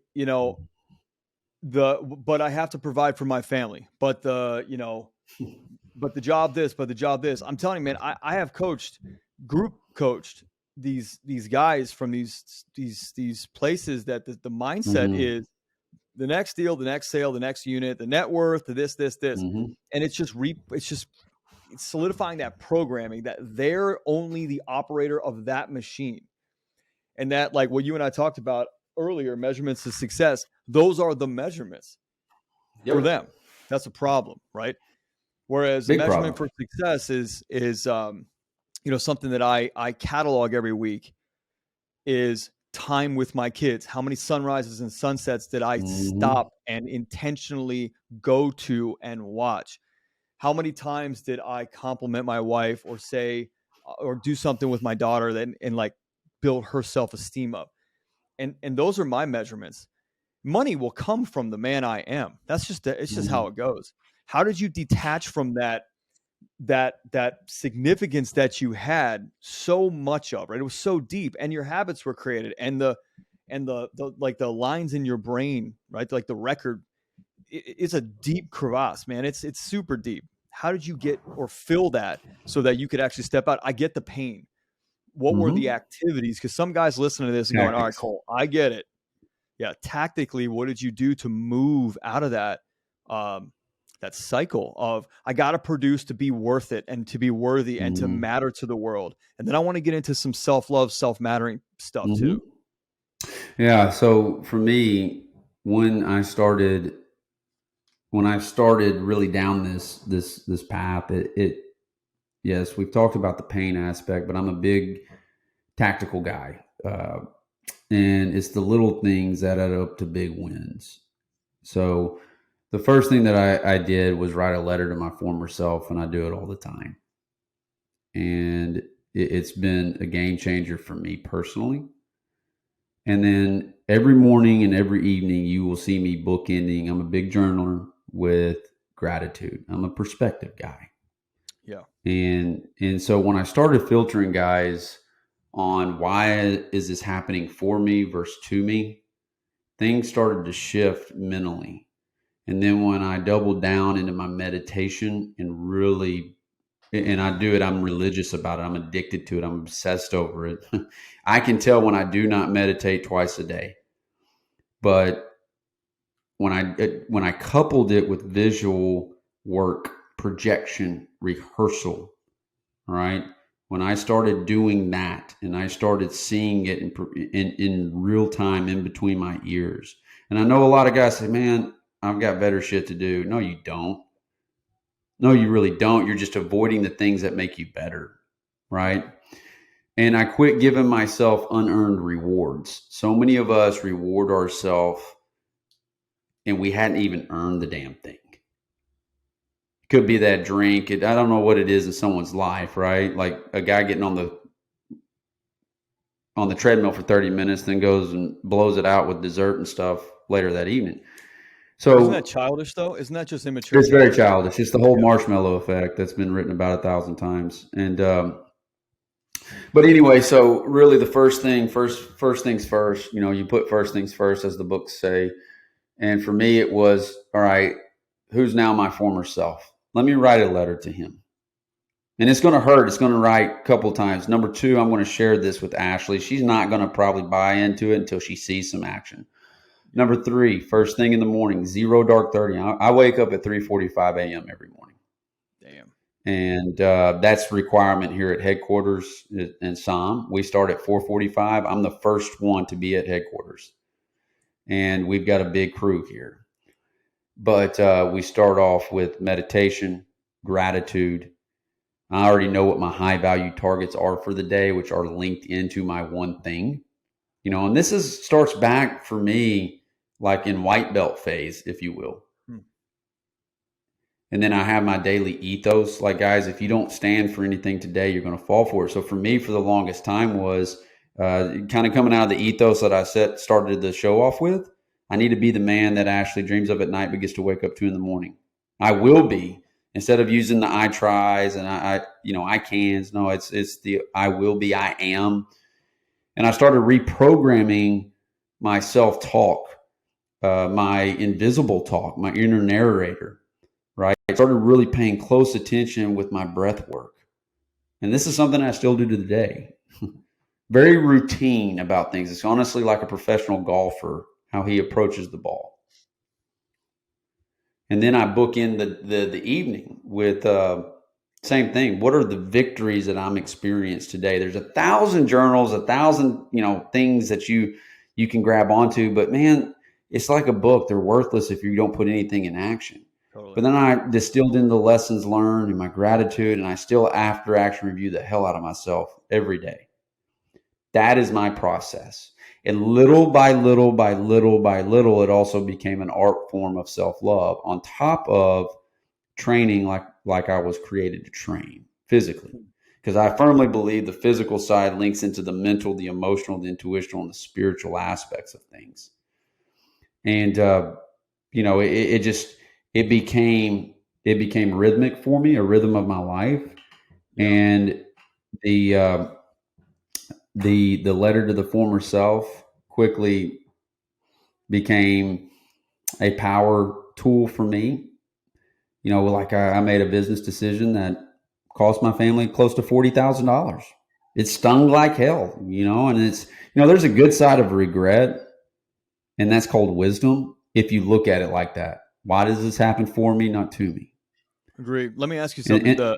but I have to provide for my family, but the job this, but the job this. I'm telling you, man, I have group coached these guys from these places that the mindset is the next deal, the next sale, the next unit, the net worth, the this, and it's just it's solidifying that programming that they're only the operator of that machine. And that, like what you and I talked about earlier, measurements of success, those are the measurements for them. That's a problem, right? Whereas Big measurement problem. for success is something that I catalog every week is time with my kids. How many sunrises and sunsets did I stop and intentionally go to and watch? How many times did I compliment my wife or say or do something with my daughter and like build her self-esteem up? And those are my measurements. Money will come from the man I am. That's just it's just how it goes. How did you detach from that significance that you had so much of, right? It was so deep, and your habits were created, and the like the lines in your brain, right? Like the record, it's a deep crevasse, man. It's super deep. How did you get or fill that so that you could actually step out? I get the pain. What were the activities? Because some guys listening to this and going, all right, Cole, I get it. Yeah. Tactically, what did you do to move out of that, that cycle of I got to produce to be worth it and to be worthy and to matter to the world? And then I want to get into some self-love, self-mattering stuff too. Yeah. So for me, when I started really down this path, yes, we've talked about the pain aspect, but I'm a big tactical guy. And it's the little things that add up to big wins. So the first thing that I did was write a letter to my former self, and I do it all the time. And it's been a game changer for me personally. And then every morning and every evening, you will see me bookending. I'm a big journaler with gratitude. I'm a perspective guy. Yeah. And so when I started filtering guys on why is this happening for me versus to me, things started to shift mentally. And then when I doubled down into my meditation and really, and I do it, I'm religious about it. I'm addicted to it. I'm obsessed over it. I can tell when I do not meditate twice a day. But when I coupled it with visual work, projection, rehearsal, right? When I started doing that and I started seeing it in real time in between my ears. And I know a lot of guys say, man, I've got better shit to do. No, you don't. No, you really don't. You're just avoiding the things that make you better, right? And I quit giving myself unearned rewards. So many of us reward ourselves and we hadn't even earned the damn thing. Could be that drink. I don't know what it is in someone's life, right? Like a guy getting on the treadmill for 30 minutes, then goes and blows it out with dessert and stuff later that evening. So isn't that childish though? Isn't that just immature? It's very childish. It's the whole marshmallow effect that's been written about 1,000 times. And but anyway, so really the first things first, you put first things first, as the books say. And for me, it was, all right, who's now my former self? let me write a letter to him. And it's going to hurt. It's going to write a couple of times. Number two, I'm going to share this with Ashley. She's not going to probably buy into it until she sees some action. Number three, first thing in the morning, 0 dark 30. I wake up at 3:45 a.m. every morning. Damn. And that's requirement here at headquarters in SOM. We start at 4:45. I'm the first one to be at headquarters. And we've got a big crew here. But we start off with meditation, gratitude. I already know what my high value targets are for the day, which are linked into my one thing, and this starts back for me, like in white belt phase, if you will. And then I have my daily ethos. Like, guys, if you don't stand for anything today, you're going to fall for it. So for me, for the longest time was kind of coming out of the ethos that I started the show off with. I need to be the man that Ashley dreams of at night, but gets to wake up to in the morning. I will be. Instead of using the I tries and I cans, no, it's the I will be, I am. And I started reprogramming my self-talk, my invisible talk, my inner narrator, right? I started really paying close attention with my breath work. And this is something I still do to the day. Very routine about things. It's honestly like a professional golfer, how he approaches the ball. And then I book in the evening with same thing. What are the victories that I'm experiencing today? There's 1,000 journals, 1,000 things that you can grab onto, but man, it's like a book. They're worthless if you don't put anything in action. Totally. But then I distilled in the lessons learned and my gratitude, and I still after action review the hell out of myself every day. That is my process. And little by little by little by little, it also became an art form of self-love on top of training like I was created to train physically. Because I firmly believe the physical side links into the mental, the emotional, the intuitional, and the spiritual aspects of things. And, it became rhythmic for me, a rhythm of my life. Yeah. And the letter to the former self quickly became a power tool for me. Like I made a business decision that cost my family close to $40,000. It stung like hell, and it's, there's a good side of regret, and that's called wisdom. If you look at it like that, why does this happen for me, not to me? Agree. Let me ask you something. I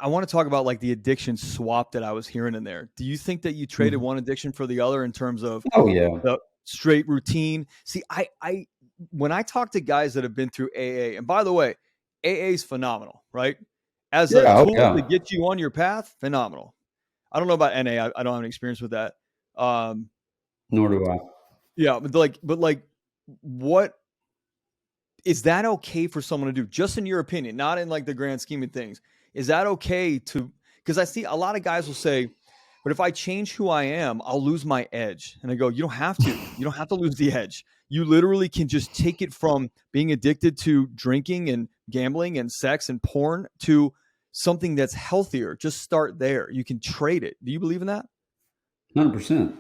want to talk about like the addiction swap that I was hearing in there. Do you think that you traded one addiction for the other in terms of the straight routine? See, I when I talk to guys that have been through AA, and by the way, AA is phenomenal, right? As a tool to get you on your path, phenomenal. I don't know about NA. I don't have any experience with that. Nor do I. Yeah, but what is that okay for someone to do? Just in your opinion, not in like the grand scheme of things. Is that okay to? Because I see a lot of guys will say, "But if I change who I am, I'll lose my edge." And I go, "You don't have to. You don't have to lose the edge. You literally can just take it from being addicted to drinking and gambling and sex and porn to something that's healthier. Just start there. You can trade it." Do you believe in that? 100%.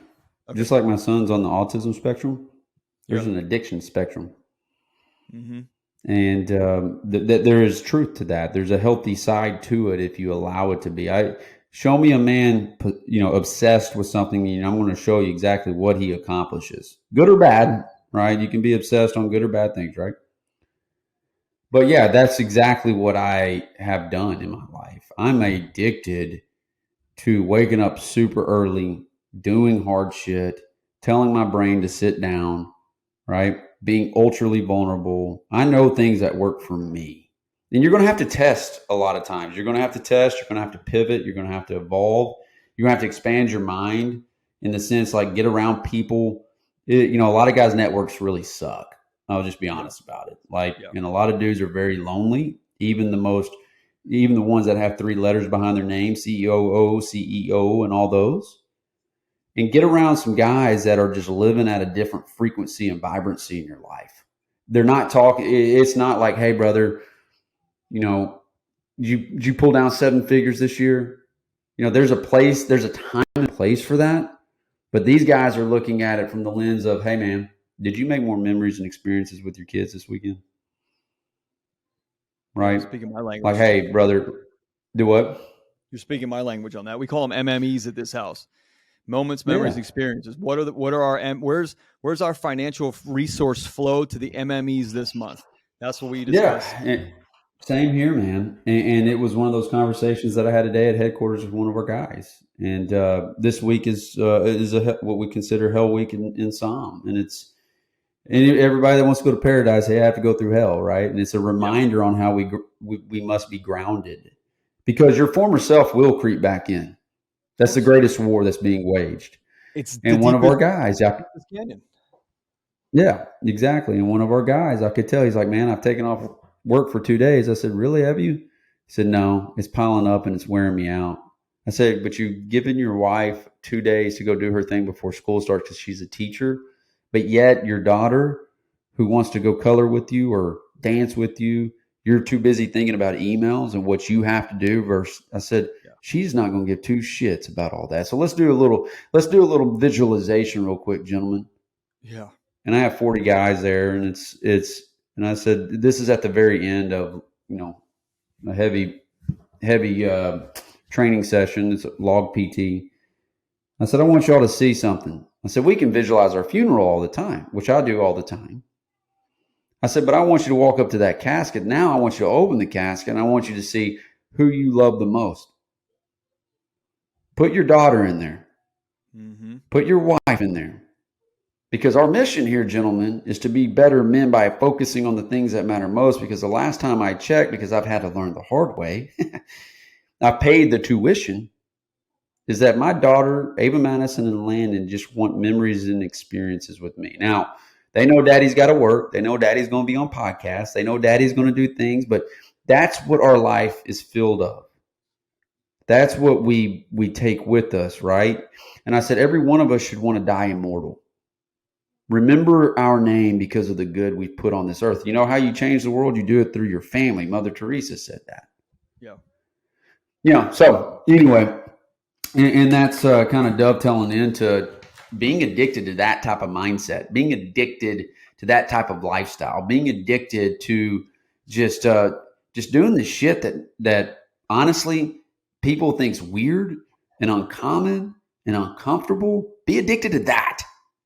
Okay. Just like my son's on the autism spectrum, there's an addiction spectrum. Mm-hmm. And there is truth to that. There's a healthy side to it if you allow it to be. Show me a man, obsessed with something, I'm going to show you exactly what he accomplishes, good or bad, right? You can be obsessed on good or bad things, right? But yeah, that's exactly what I have done in my life. I'm addicted to waking up super early, doing hard shit, telling my brain to sit down, right? Being ultraly vulnerable. I know things that work for me. And you're going to have to test a lot of times. You're going to have to test. You're going to have to pivot. You're going to have to evolve. You're going to have to expand your mind in the sense like get around people. A lot of guys' networks really suck. I'll just be honest about it. And a lot of dudes are very lonely. Even the ones that have 3 letters behind their name, COO, CEO, and all those. And get around some guys that are just living at a different frequency and vibrancy in your life. They're not talking. It's not like, hey, brother, you pull down 7 figures this year. There's a time and place for that. But these guys are looking at it from the lens of, hey, man, did you make more memories and experiences with your kids this weekend? right? Speaking my language. Like, hey, brother, do what? You're speaking my language on that. We call them MMEs at this house. Moments, memories, Yeah. experiences. What are our where's our financial resource flow to the MMEs this month? That's what we discuss. Yeah. Same here, man. And it was one of those conversations that I had today at headquarters with one of our guys. And this week is what we consider Hell Week in Psalm, and everybody that wants to go to paradise, they have to go through hell, right? And it's a reminder on how we must be grounded, because your former self will creep back in. That's the greatest war that's being waged. It's And one of our guys, canyon. yeah, exactly. And one of our guys, I could tell, he's like, man, I've taken off work for 2 days. I said, really, have you? He said, no, it's piling up and it's wearing me out. I said, but you've given your wife 2 days to go do her thing before school starts because she's a teacher. But yet your daughter, who wants to go color with you or dance with you, you're too busy thinking about emails and what you have to do. Versus, I said, she's not going to give two shits about all that. So let's do a little visualization real quick, gentlemen. Yeah. And I have 40 guys there, and and I said, this is at the very end of, a heavy training session. It's a log PT. I said, I want y'all to see something. I said, we can visualize our funeral all the time, which I do all the time. I said, but I want you to walk up to that casket. Now I want you to open the casket, and I want you to see who you love the most. Put your daughter in there. Mm-hmm. Put your wife in there. Because our mission here, gentlemen, is to be better men by focusing on the things that matter most. Because the last time I checked, because I've had to learn the hard way, I paid the tuition, is that my daughter, Ava Madison and Landon, just want memories and experiences with me. Now, they know daddy's got to work. They know daddy's going to be on podcasts. They know daddy's going to do things, but that's what our life is filled of. That's what we take with us, right? And I said, every one of us should want to die immortal. Remember our name because of the good we've put on this earth. You know how you change the world? You do it through your family. Mother Teresa said that. Yeah. So anyway, and that's kind of dovetailing into being addicted to that type of mindset, being addicted to that type of lifestyle, being addicted to just doing the shit that honestly people think's weird and uncommon and uncomfortable. Be addicted to that.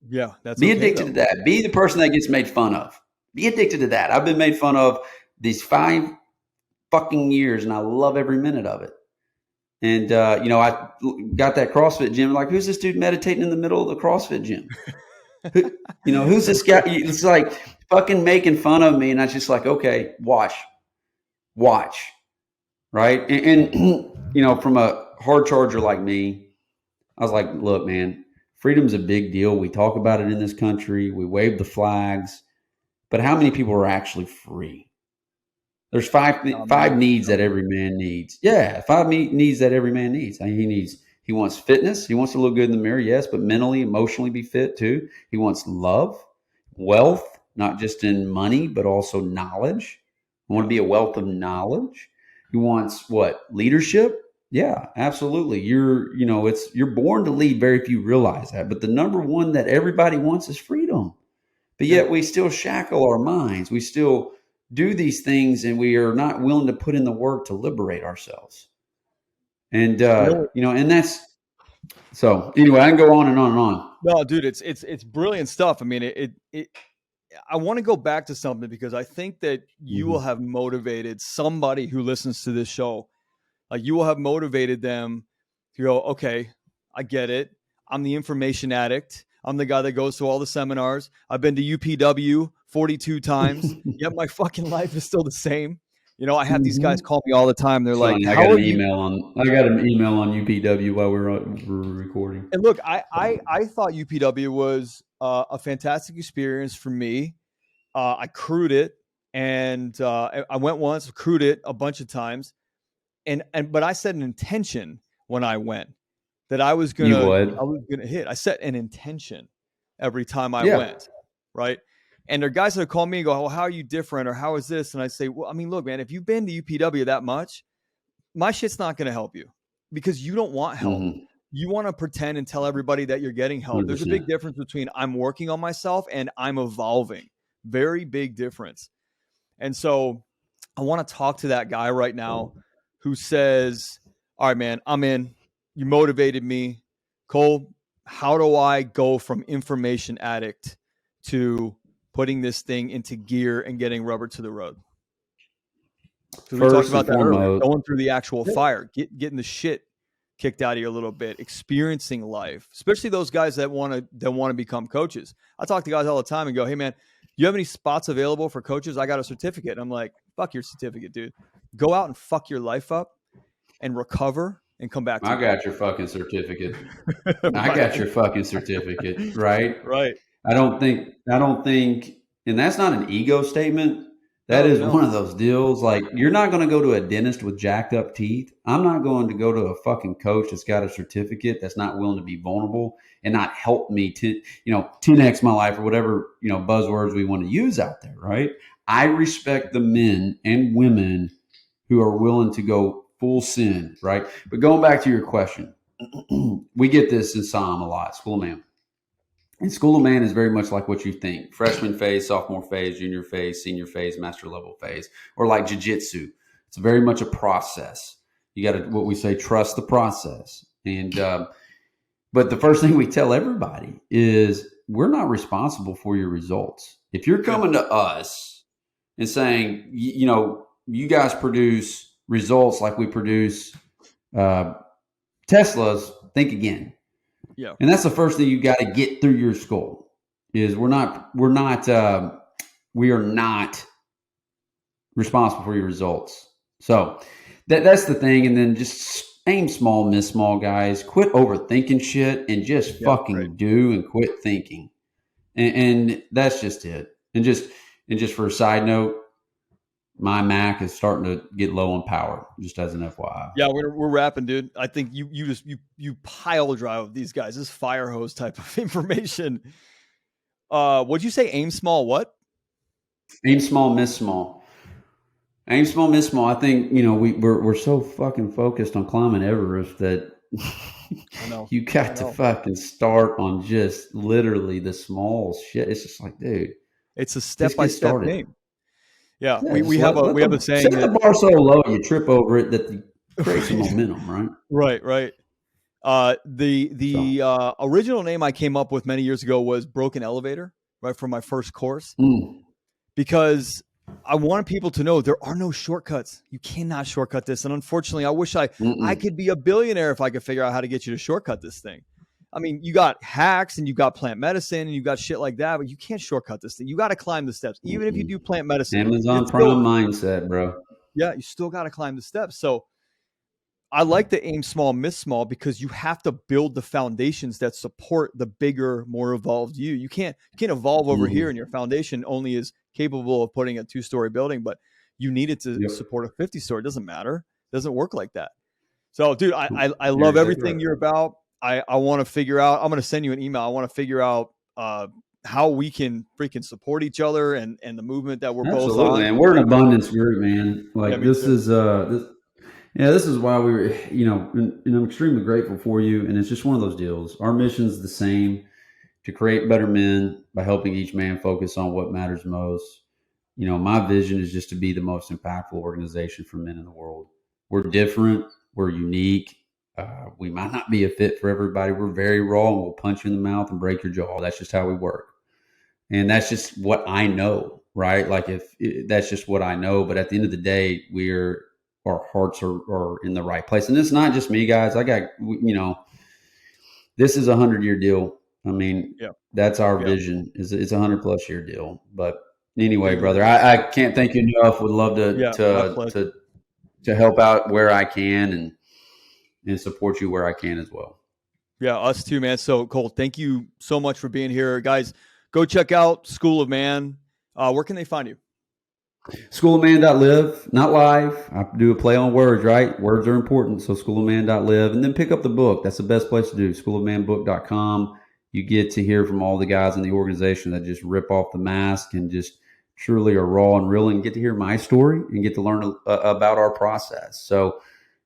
Yeah, that's be addicted to that. Be the person that gets made fun of. Be addicted to that. I've been made fun of these 5 fucking years, and I love every minute of it. And I got that CrossFit gym. Like, who's this dude meditating in the middle of the CrossFit gym? Who's this guy? It's like fucking making fun of me, and I was just like, okay, watch, right? And from a hard charger like me, I was like, look, man. Freedom's a big deal. We talk about it in this country. We wave the flags. But how many people are actually free? There's five needs that every man needs. Yeah, 5 needs that every man needs. I mean, he wants fitness. He wants to look good in the mirror, yes, but mentally, emotionally be fit too. He wants love, wealth, not just in money, but also knowledge. I want to be a wealth of knowledge. He wants what? Leadership. Yeah, absolutely. You're born to lead. Very few realize that. But the number one that everybody wants is freedom. But yet we still shackle our minds. We still do these things, and we are not willing to put in the work to liberate ourselves. And and that's so. Anyway, I can go on and on and on. No, dude, it's brilliant stuff. I mean, I want to go back to something because I think that you will have motivated somebody who listens to this show. Like, you will have motivated them to go, okay, I get it. I'm the information addict. I'm the guy that goes to all the seminars. I've been to UPW 42 times. Yet my fucking life is still the same. I have these guys call me all the time. They're like, I got an email on UPW while we're recording. And look, I thought UPW was a fantastic experience for me. I crewed it, and I went once, crewed it a bunch of times. But I set an intention when I went that I was gonna hit. I set an intention every time I went, right? And there are guys that call me and go, "Well, how are you different?" or "How is this?" And I say, "Well, I mean, look, man, if you've been to UPW that much, my shit's not gonna help you because you don't want help. Mm-hmm. You want to pretend and tell everybody that you're getting help. 100%. There's a big difference between I'm working on myself and I'm evolving. Very big difference. And so I want to talk to that guy right now who says, all right, man, I'm in. You motivated me. Cole, how do I go from information addict to putting this thing into gear and getting rubber to the road? Because we talked First and about that earlier, foremost, going through the actual fire, getting the shit kicked out of you a little bit, experiencing life, especially those guys that want to become coaches. I talk to guys all the time and go, hey man, you have any spots available for coaches? I got a certificate. And I'm like, fuck your certificate, dude. Go out and fuck your life up and recover and come back to I me. got your fucking certificate. I Right. got your fucking certificate, right? Right. I don't think, and that's not an ego statement. That No, is no. one of those deals. Like, you're not going to go to a dentist with jacked up teeth. I'm not going to go to a fucking coach that's got a certificate that's not willing to be vulnerable and not help me to, 10x my life or whatever, buzzwords we want to use out there, right? I respect the men and women who are willing to go full sin, right? But going back to your question, we get this in Psalm a lot, School of Man. And School of Man is very much like what you think: freshman phase, sophomore phase, junior phase, senior phase, master level phase, or like jiu-jitsu. It's very much a process. You got to, what we say, trust the process. And but the first thing we tell everybody is we're not responsible for your results. If you're coming to us and saying, you guys produce results like we produce uh, Teslas, think again. Yeah. And that's the first thing you got to get through your skull is we are not responsible for your results. So that's the thing. And then just aim small, miss small, guys. Quit overthinking shit and just fucking do and quit thinking. And that's just it. And just for a side note, my Mac is starting to get low on power, just as an FYI. Yeah, we're wrapping, dude. I think you pile drive these guys. This fire hose type of information. What'd you say? Aim small. What? Aim small, miss small. Aim small, miss small. I think we're so fucking focused on climbing Everest that I know. you got to fucking start on just literally the small shit. It's just like, dude, it's a step-by-step game. Yeah, Yeah, we have a saying set that the bar so low you trip over it that you create some momentum, right? Right. The original name I came up with many years ago was Broken Elevator, right, from my first course, because I wanted people to know there are no shortcuts. You cannot shortcut this. And unfortunately, I wish I could be a billionaire if I could figure out how to get you to shortcut this thing. I mean, you got hacks and you got plant medicine and you got shit like that, but you can't shortcut this thing. You got to climb the steps. Even if you do plant medicine, Amazon Prime mindset, bro. Yeah, you still got to climb the steps. So I like the aim small, miss small, because you have to build the foundations that support the bigger, more evolved you. You can't evolve over here, and your foundation only is capable of putting a 2-story building, but you need it to support a 50-story. It doesn't matter. It doesn't work like that. So, dude, I love everything you're about. I want to figure out. I'm going to send you an email. I want to figure out how we can freaking support each other and the movement that we're both on. Man. We're an abundance group, man. Like this is why we were, and I'm extremely grateful for you. And it's just one of those deals. Our mission is the same: to create better men by helping each man focus on what matters most. My vision is just to be the most impactful organization for men in the world. We're different. We're unique. We might not be a fit for everybody. We're very raw, and we'll punch you in the mouth and break your jaw. That's just how we work. And that's just what I know, right? Like that's just what I know. But at the end of the day, our hearts are in the right place. And it's not just me, guys. I got, this is a 100-year deal. I mean, that's our vision. It's a 100+ year deal. But anyway, brother, I can't thank you enough. Would love to help out where I can and support you where I can as well. Yeah, us too, man. So Cole, thank you so much for being here, guys. Go check out School of Man. Where can they find you? Schoolofman.live, not live. I do a play on words, right? Words are important. So schoolofman.live, and then pick up the book. That's the best place to do. Schoolofmanbook.com. You get to hear from all the guys in the organization that just rip off the mask and just truly are raw and real, and get to hear my story and get to learn about our process. So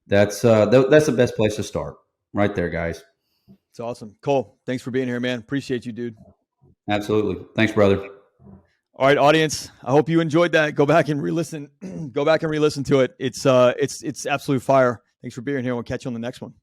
that's the best place to start right there, guys. It's awesome. Cole, thanks for being here, man. Appreciate you, dude. Absolutely. Thanks, brother. All right, audience. I hope you enjoyed that. Go back and re-listen. Go back and re-listen to it. It's absolute fire. Thanks for being here. We'll catch you on the next one.